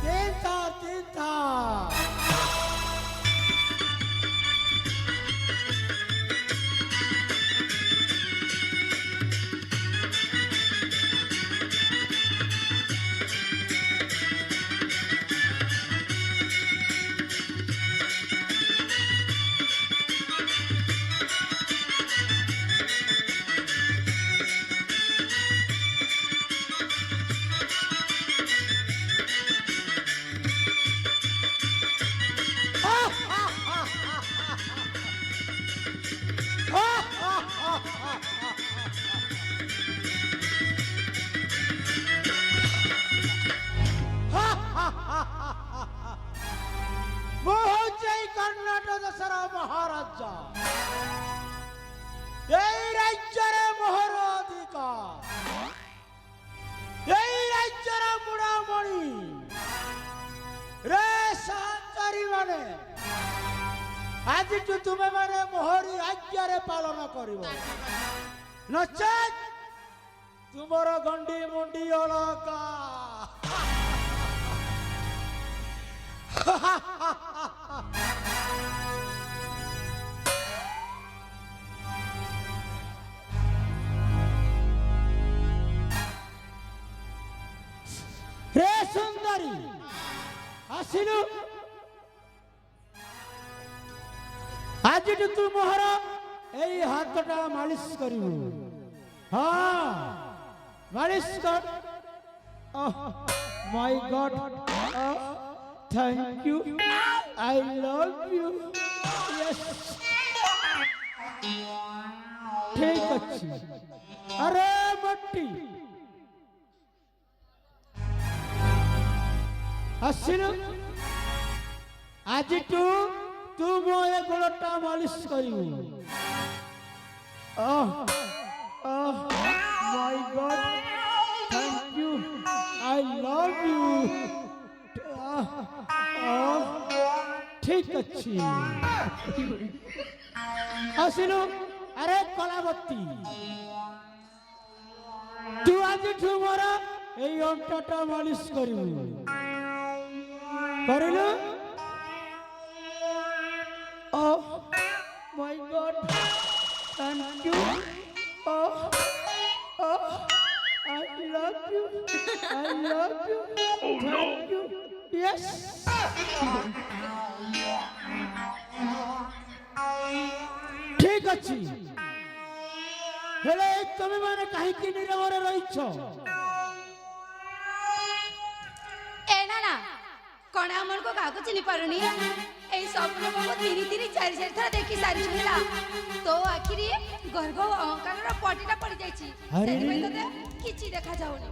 চিন্তা চিন্তা কর্ণাটক দেশের মহারাজ এই রাজ্যের মোহর অধিকার এই রাজ্যের বুড়ামণি রে সঞ্চারী মানে আজଠୁ ତୁମେ ମାନେ ମୋହରି ଆଜ୍ଞାରେ ପାଳନ କରିବ ନଚେତ୍ ତୁମର ଗଣ୍ଡି ମୁଣ୍ଡି ଅଳକା रे सुंदरी ଆସିଲୁ ଆଜିଠୁ ତୁ ମୋହର ଏଇ ହାତଟା ମାଲିସ କରିବୁ ହଁ ମାଲିସ କର my God thank you I love you yes ठीक अच्छी अरे मट्टी ଆସିଲୁ ଆଜିଠୁ तू मो ए गोड़टा मालिश करियो my God thank you I love you ठीक अच्छी आसिनो अरे कलावती तू आज मोरा ए अंटाटा मालिश करियो करिलो Oh my God! Thank you. Oh, I love you. I love you. Oh no! Thank you. Yes. ठीक अच्छी. हेले तुम्हें माने कहीं की निरवरे रही छो? ए ना कौन हमन को कागज चिनी पारुनी ए सब लोग को तीन तीन चार चार थरा देखि सारी छला तो आखिरी गर्भ अहंकार रो पटीटा पड़ी जाई छी सेति में तते किछि देखा जाउनी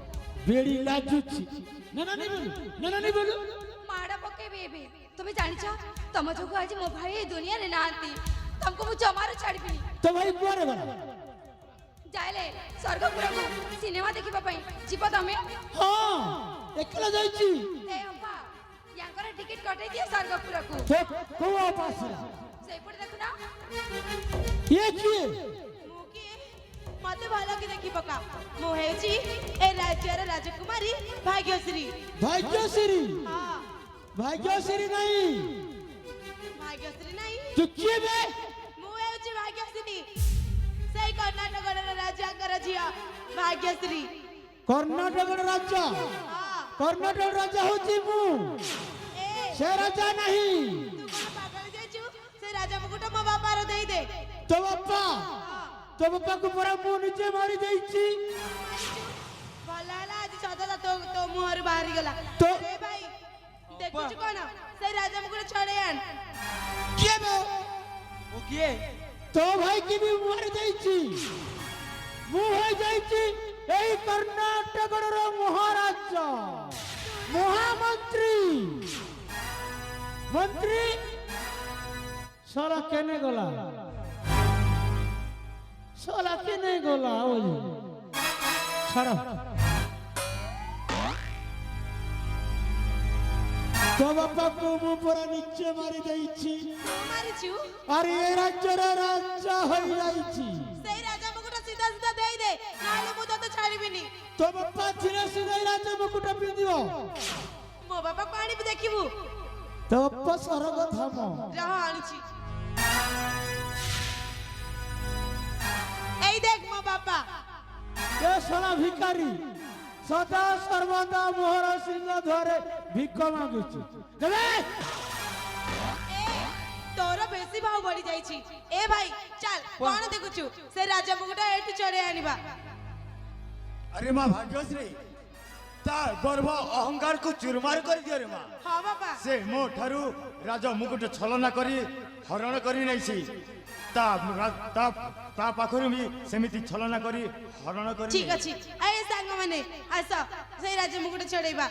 बेड़ी लाजुची ना नहीं बोलू माडा पके बेबे तुम जानि छ तम जोगु आज मो भाई ए दुनिया रे नांती तुमको मु जमारो छाड़बी तो भाई कुआरे बना जायले स्वर्गपुर को सिनेमा देखिबा पई जीव तमे हां एकला जाई छी ए अम्पा यांकर टिकट कटै दिया स्वर्गपुर को को पास सेई पड़ देखु ना ये की मते भालो की देखि पका मो हेची ए राज्यर राजकुमारी भाग्यश्री हां भाग्यश्री नहीं तू किए बे मो हेची भाग्यश्री सेई कर्नाटक राजा कर जिया भाग्यश्री कर्नाटक राजा हां कर्नाटक राजा होची मु ए से राजा नहीं तू कोन पागल जेचू से राजा मुकुट मो बापा रो देई दे तो बापा को पूरा मुंह नीचे मारी देइची भलाला आज सदा तो मुहर बाहर गेला तो ए भाई देखुच कोन से राजा मुकुट छोड़े आन किए बे ओ किए तो भाई की भी मारी देइची मुंह हो जाइची এই কর্ণাটকর মহারাজ মহামন্ত্রী মন্ত্রী সারা কেনে গলা সারা কেনে গলা ওই ছাড়া তো বাপাকে মু পুরা নিচে মারি দেইছি মারিছু আর এই রাজ্যের রাজা হই যাইছি সেই রাজা মুকুট सीधा सीधा देई दे ଆଣିବିନି। ତୋ ବାପା ଥିଲେ ସୁଧାଇ ରାଜ ମୁକୁଟ ପିନ୍ଧିବ। ମୋ ବାପାକୁ ଆଣିବି ଦେଖିବୁ। ତୋ ବାପା ସ୍ୱର୍ଗ ଧାମ। ରହ ଆଣୁଛି। ଏଇ ଦେଖ ମୋ ବାପା। ଏ ଶଳା ଭିକାରୀ ସଦା ସର୍ବଦା ମୋହର ସିଂହ ଧରେ ଭିକ ମାଗୁଛି। ଦେବେ ତୋର ବେଶୀ ଭାଉ ବଢି ଯାଇଛି। ଏ ଭାଇ ଚାଲ କଣ ଦେଖୁଛୁ ସେ ରାଜା ମୁକୁଟ ଏଠୁ ଚଢେଇ ଆଣିବା। अरे माँ भाग्यश्री ता गर्व अहंकार को चुरमार कर दियो रे माँ। ହଁ ବାପା से मो ठारू राजा मुकुट छलना करी हरण करी नहीं सी ता ता ता पाखरु भी सेमिति छलना करी हरण करी ଠିକ ଅଛି। ଏ ସାଙ୍ଗ ମାନେ ଆସ ସେଇ ରାଜା ମୁକୁଟ ଚଢେଇବା।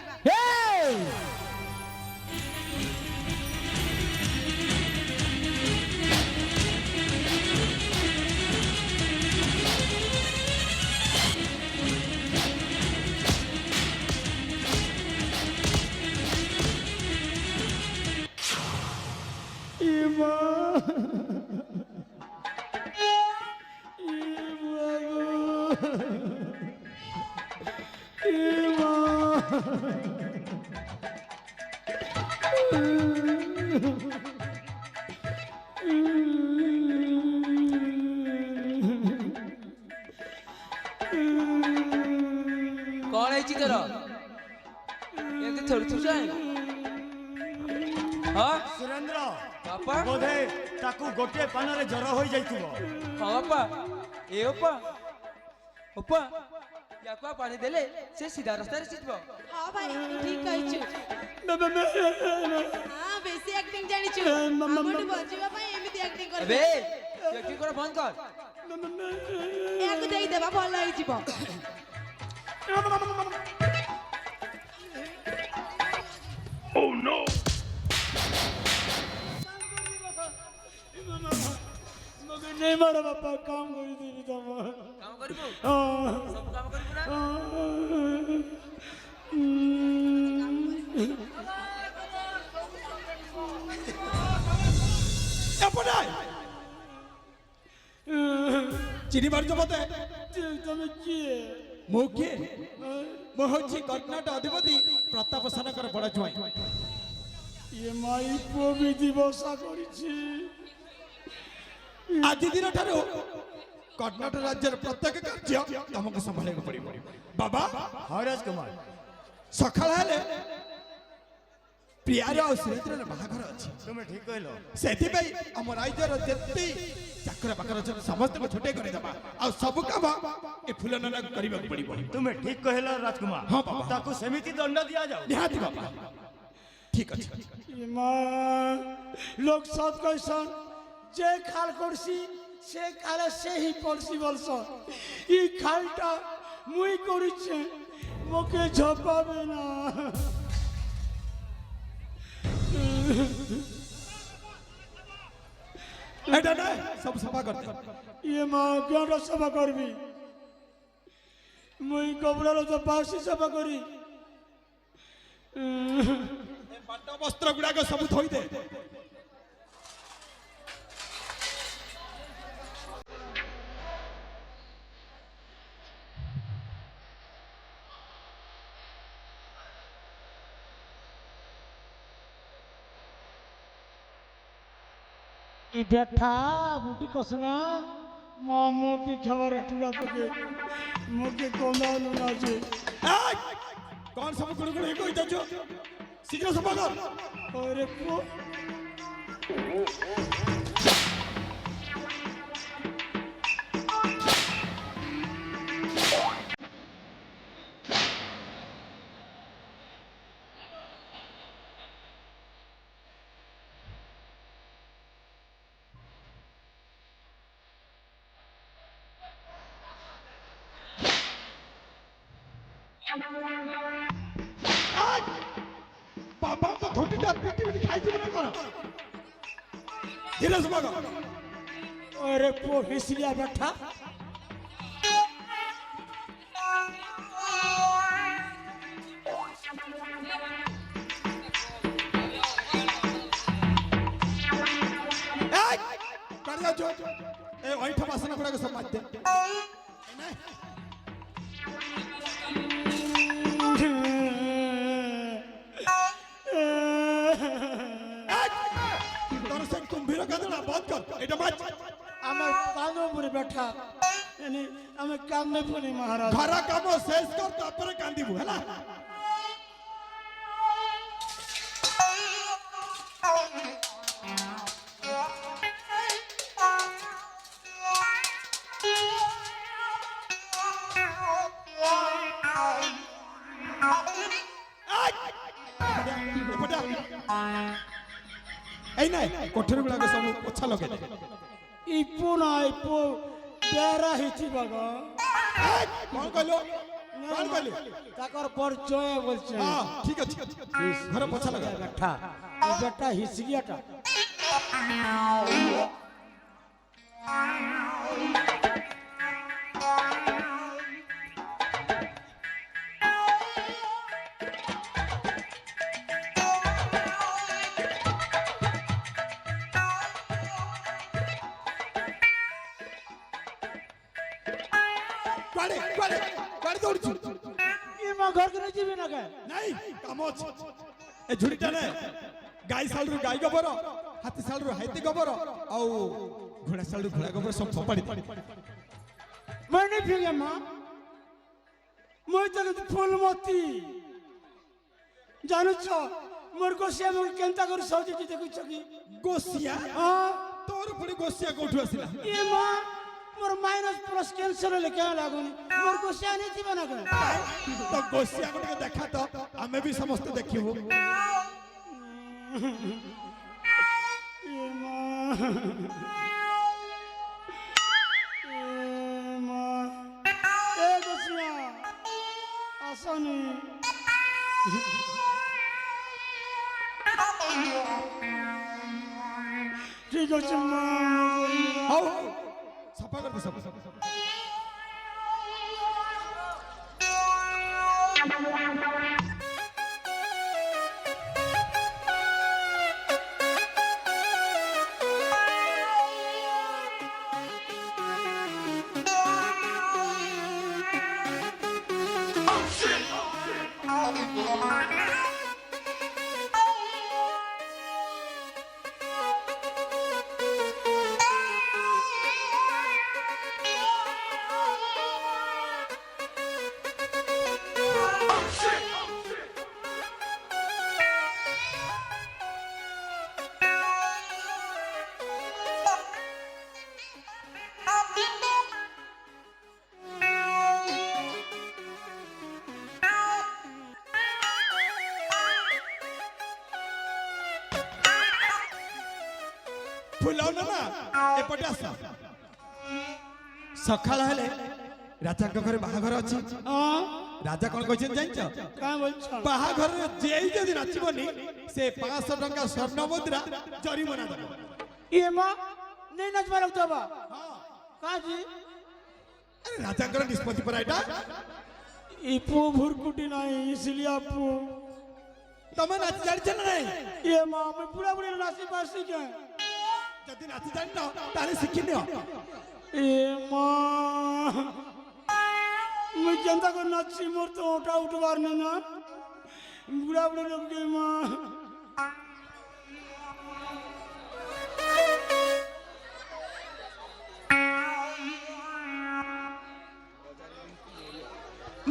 कौन है तोर एमती थोड़ी थोड़ी जाए हाँ सुरेंद्र बापा बोधे ताकू गोटे पानरे जर होई जाइथिबो। हाँ बापा ए ओपा ओपा याको पानी देले से सीधा रास्ता रे सिटबो। ହଁ ଭାଇ ଠିକ କହିଛୁ। ହଁ ବେଶୀ ଆକ୍ଟିଂ ଜାଣିଛୁ। ଆମଠୁ ବଞ୍ଚିବା ପାଇଁ ଏମିତି ଆକ୍ଟିଂ କର। अबे तू एक्टिंग कर बंद कर। ଏହାକୁ ଦେଇଦେବା ଭଲ ହେଇଯିବ। नहीं मारा बापा काम करी देवी तम काम करिबो सब काम करिबो ना। চিনি পারছো মতে তুমি কি ମୁଁ କିଏ ମୁଁ ହଉଛି କର୍ଣ୍ଣାଟ ଅଧିପତି ପ୍ରତାପ ସାନଙ୍କର ବଡ଼ ଜ୍ୱାଇଁ। ये माई पुओ भी दिवसा करिछि। ଆଜି ଦିନ ଠାରୁ କର୍ଣ୍ଣାଟ ରାଜ୍ୟର ପ୍ରତ୍ୟେକ କାର୍ଯ୍ୟ ତମକୁ ସମ୍ଭାଳିବାକୁ ପଡ଼ିବ। ବାବା हाँ राजकुमार ସକାଳ ହେଲେ ପ୍ରିୟାର ଆଉ ସୁରେନ୍ଦ୍ରର ବାହାଘର ଅଛି। तुम्हें ठीक कहलो। ସେଥିପାଇଁ ଆମ ରାଜ୍ୟର ଯେତେ ଚାକର ବାକର ଅଛନ୍ତି ସମସ୍ତଙ୍କୁ ଛୋଟେଇ କରିଦେବା ଆଉ ସବୁ କାମ ଏ ଫୁଲ ନନାକୁ କରିବାକୁ ପଡ଼ିବ। तुम्हें ठीक कहलो राजकुमार। हाँ बाबा। ताकू सेमिति दंड दिया जाओ। ନିହାତି ବାବା ଠିକ ଅଛି। ये मां लोग सत कैसन जे खाल करसी से खाले से ही पड़सी बलस ई खालटा मुई करिछे मोके झपाबे ना। ଏଇଟା ନା ସବୁ ସଫା କରିଦେ। ये मां क्यों सफा करबी मुई कपड़ा तो पासी सफा करी। ପାଟ ବସ୍ତ୍ର ଗୁଡାକ ସବୁ ଧୋଇଦେ। बैठा मुटी कसना मामू की खबर टूरा के मुके कोंदा लुना जे এই, କଣ ସବୁ ଗୁଣଗୁଣ ହେଇ କହିଦେଛୁ ଶୀଘ୍ର ସଫା କର। अरे को ବାବା ତ ଧୋତିଟା ପିଟି ପିଟି ଖାଇଯିବ ନା କଣ? ଧୀରେ ସଫା କର। अरे को हिसलिया बैठा এই, কাড়িয়া যাও। এই অইঠা বাসনা গুড়াকে সব মার দে। बैठा यानी हमें काम में पुनी महाराज घर काम शेष कर तापर कांदीबू हला এই নাই কোঠরি গুলা সব পোছা লগে দে इपो ना इपो बेरा हिची बागा কোন কইলো কোন কইলো ताकर परिचय बोलছে हां ठीक আছে ঘরে পোছা লাগা बैठा ई बेटा हिसगियाटा কোয়াড়ে কোয়াড়ে কোয়াড়ে দৌড়ছু ई मा घर के नहीं जीवे ना के নাই কাম আছে এ ঝুড়িটা নে গাই সালরু গাই গোবর হাতি সালরু হাতি গোবর আউ ঘোড়া সালরু ঘোড়া গোবর সব ফপাড়ি मैं नहीं फिर मां मैं तो फूलमती जानू छ मोर को से मोर केनता कर सौजी जी देखु छकी গোসিয়া हां তোর পুরি গোসিয়া কোঠু আসিলা ई मां मोर माइनस प्लस कैंसर ले क्या लागोनी मोर को से नहीं थी बना के তো গোসিয়া কোটে দেখা তো আমি भी समस्त देखिबो ई मां ई मां ए गोसिया आसानी ठीक है मां हाउ सफा कर दे सब फुलाव ना एपटे आस सकाळ हेले राजा घरे बाहाघर अछि हां राजा कोन कहछन जानिछ का बोलछ बाहाघर जेई जदी नाचिबनी से 500 टका स्वर्ण मुद्रा जरिमाना देबो ये मां नहीं नचवा लगता बा का जी अरे राजा कर निष्पत्ति पर आइटा इपो भुरकुटी नहीं इसलिए आपको तमे नाच जानिछ ना नहीं ये मां मैं पूरा पूरी नाची पासी के जदी नाच जानि न ताले सिखिनियो ये मां मैं जनता को नाची मोर तो उठा उठवार नहीं ना बुढ़ा बुढ़े लोग के मां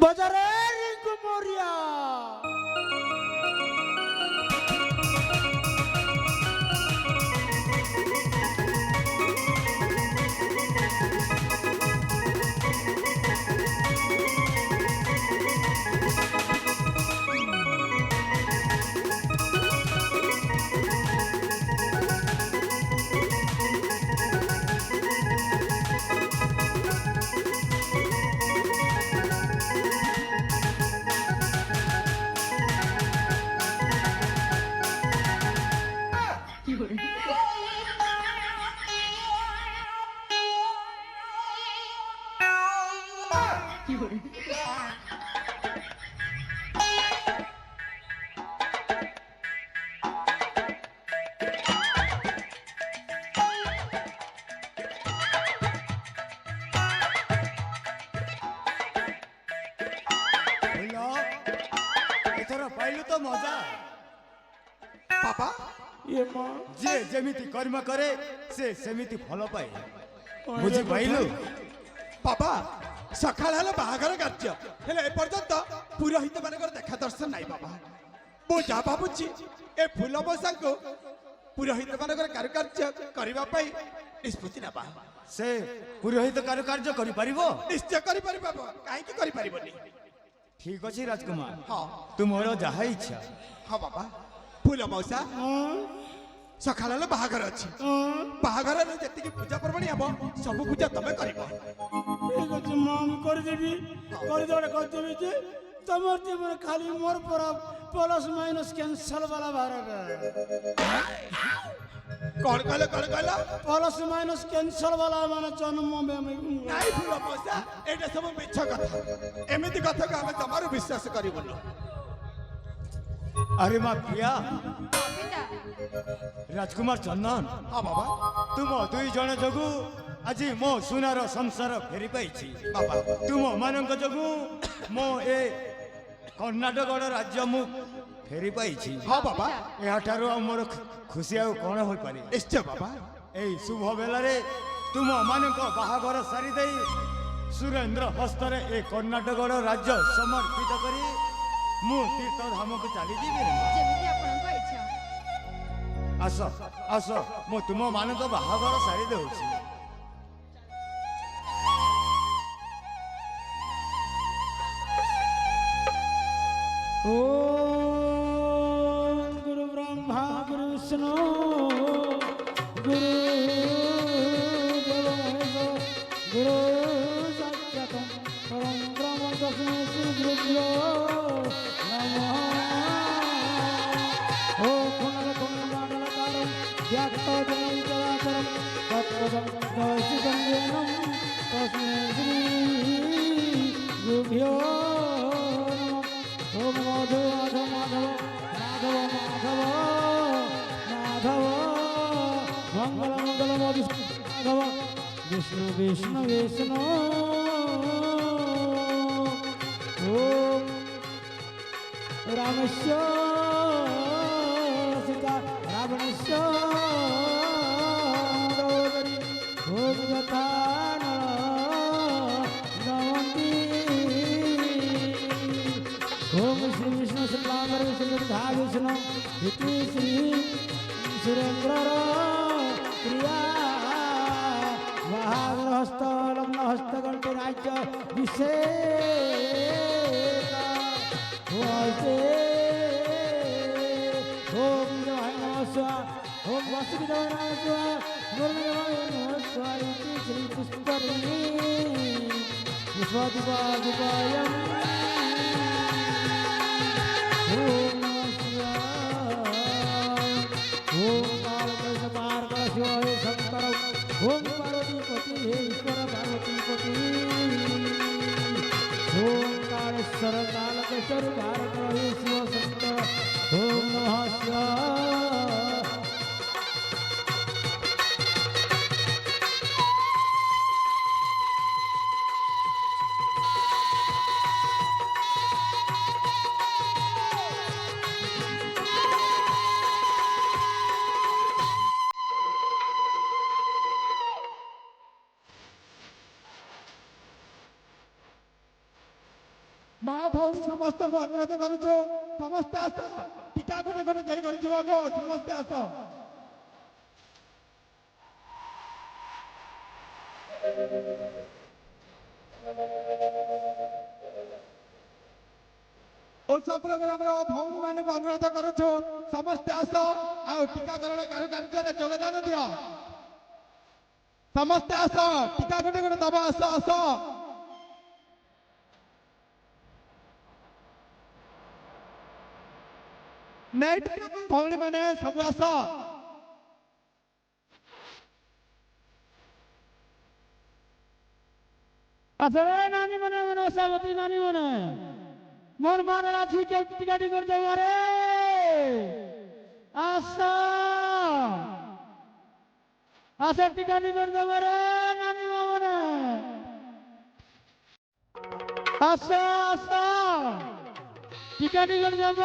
बाजारे रिंकू मोरिया एथर पाइलु तो मजा पापा ये मां जे जेमिति कर्म करे से सेमिति फल पाए ବୁଝିପାରିଲୁ? ବାବା ସକାଳ ହେଲା ବାହାଘର କାର୍ଯ୍ୟ ହେଲେ ଏପର୍ଯ୍ୟନ୍ତ ପୁରୋହିତ ମାନଙ୍କର ଦେଖା ଦର୍ଶନ ନାହିଁ ବାବା। ମୁଁ ଯାହା ଭାବୁଛି ଏ ଫୁଲ ବସାଙ୍କୁ ପୁରୋହିତ ମାନଙ୍କର କାରୁକାର୍ଯ୍ୟ କରିବା ପାଇଁ ନିଷ୍ପତ୍ତି ନେବା। ସେ ପୁରୋହିତ କାରୁକାର୍ଯ୍ୟ କରିପାରିବ? ନିଶ୍ଚୟ କରିପାରିବ ବାବା, କାହିଁକି କରିପାରିବନି? ଠିକ ଅଛି ରାଜକୁମାର, ହଁ ତୁମର ଯାହା ଇଚ୍ଛା। ହଁ ବାବା। ଫୁଲ ମଉସା ସକାଳ ହେଲେ ବାହାଘର ଅଛି, ବାହାଘରରେ ଯେତିକି ପୂଜା ପର୍ବାଣୀ ହବ ସବୁ ପୂଜା ତମେ କରିବ। ঠিক আছে মা, আমি করে দেবি, করে দেবি যে তোমার জীবনে খালি মোর পরা প্লাস মাইনাস ক্যান্সেল বালা ভাড়াটা କଣ କହିଲ କଣ କହିଲ? প্লাস মাইনাস ক্যান্সেল বালা মানে জন্ম ନାଇଁ ଫୁଲ ମଉସା, ଏଇଟା ସବୁ ମିଛ କଥା। ଏମିତି କଥାକୁ ଆମେ ଜମାରୁ ବିଶ୍ୱାସ କରିବୁନୁ। ଆରେ ମା ପ୍ରିୟା, ପିତା ରାଜକୁମାର ଚନ୍ଦନ, ହଁ ବାବା। ତୁମ ଦୁଇ ଜଣ ଯୋଗୁଁ ଆଜି ମୋ ସୁନାର ସଂସାର ଫେରି ପାଇଛି। ବାବା ତୁମ ମାନଙ୍କ ଯୋଗୁଁ ମୋ ଏ କର୍ଣ୍ଣାଟକର ରାଜ୍ୟ ମୁଁ ଫେରି ପାଇଛି। ହଁ ବାବା, ଏହାଠାରୁ ଆଉ ମୋର ଖୁସି ଆଉ କଣ ହୋଇପାରେ? ନିଶ୍ଚୟ ବାବା। ଏଇ ଶୁଭ ବେଳାରେ ତୁମ ମାନଙ୍କ ବାହାଘର ସାରି ଦେଇ ସୁରେନ୍ଦ୍ର ହସ୍ତରେ ଏ କର୍ଣ୍ଣାଟକର ରାଜ୍ୟ ସମର୍ପିତ କରି ମୁଁ ତୀର୍ଥ ଧାମକୁ ଚାଲିଯିବି ରେ ମା। ଯେମିତି ଆପଣଙ୍କ ଇଚ୍ଛା। ଆସ ଆସ, ମୁଁ ତୁମ ମାନଙ୍କ ବାହାଘର ସାରି ଦେଉଛି। ओम गुरु ब्रह्मा गुरु विष्णु गुरु देवो गुरु साक्षात् परम ब्रह्म तस्मै श्री गुरुभ्यो नमः। ओम कुण्डलकुण्डलाकारं व्याक्तजनं चराचरं तत्पदं दर्शितं तस्मै श्री गुरुभ्यो ओम माधव माधव माधव माधव माधव माधव मंगल मंगल माधव विष्णु विष्णु विष्णु ओम रामस्य सीता रावणस्य मनोदरी ओम यथा ओम श्री विष्णु शुक्लांबर विष्णु विष्णु इति श्री सुरेंद्र क्रिया महाहस्त लग्न हस्त गणपति राज्य विषेक होते ओम जय नमः स्वाहा ओम वासुदेवाय नमः स्वाहा मुरलीधराय नमः स्वाहा इति श्री पुष्करी विश्वादिपादिपायम् ओम नमः शिवाय ओम कालकलश पारकल शिवाय शंकर ओम पार्वतीपति हे ईश्वर पार्वतीपति ओम कालेश्वर कालकेश्वर पारकल हे शिव शंकर ओम नमः शिवाय। ମା ଭଉଣୀ ସମସ୍ତଙ୍କୁ ଅନୁରୋଧ କରୁଛୁ, ସମସ୍ତେ ଆସ, ଟିକା ଗୋଟେ ଗୋଟେ ଯାଇ କରିଯିବାକୁ, ସମସ୍ତେ ଆସ। ଓଷା ପ୍ରୋଗ୍ରାମର ଭଉଣୀ ମାନଙ୍କୁ ଅନୁରୋଧ କରୁଛୁ, ସମସ୍ତେ ଆସ ଆଉ ଟିକାକରଣ କାରୁକାର୍ଯ୍ୟରେ ଯୋଗଦାନ ଦିଅ। ସମସ୍ତେ ଆସ, ଟିକା ଗୋଟେ ଗୋଟେ ଦବ, ଆସ ଆସ। ଭଉଣୀ ମାନେ ସବୁ ଆସ। আসলে নানি মনে মনে সাবতি নানি মনে মোর মানে রাখি টিকাটি করতে পারে আশা আশা টিকাটি করতে পারে নানি মনে আশা আশা টিকাটি করে যাব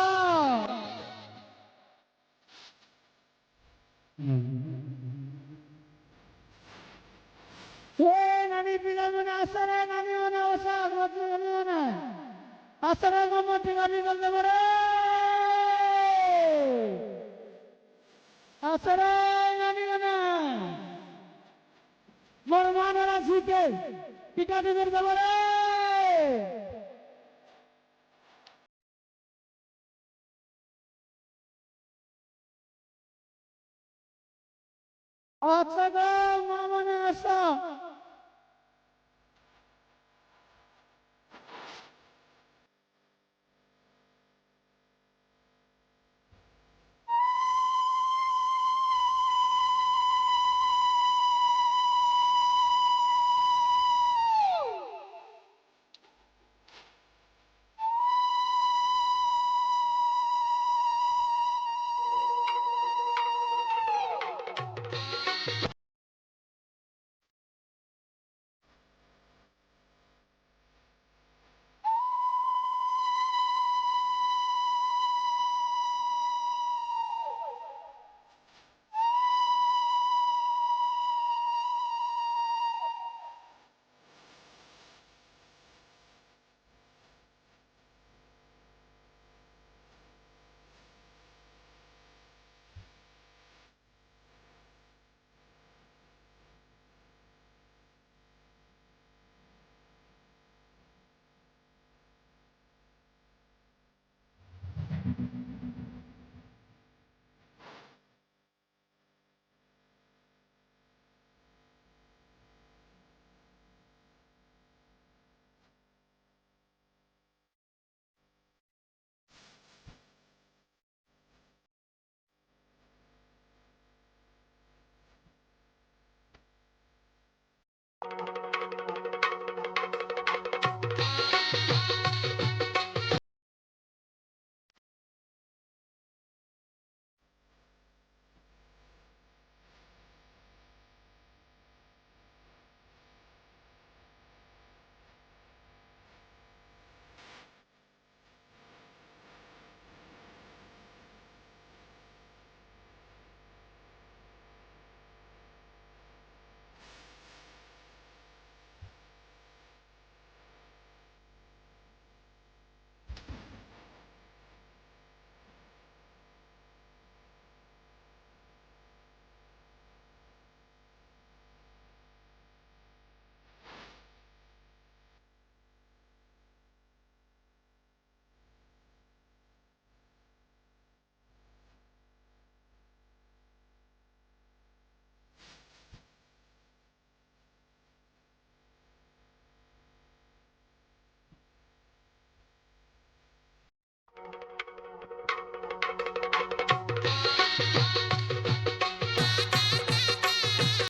পিলা মনে আসরে নানি মনে ওসা গতি মনে আসরে গমতি গানি বলতে পারে আসরে নানি মনে মোর মানেরা ঝুঁকে পিটা দিতে পারে আচ্ছা গো মা মনে আসো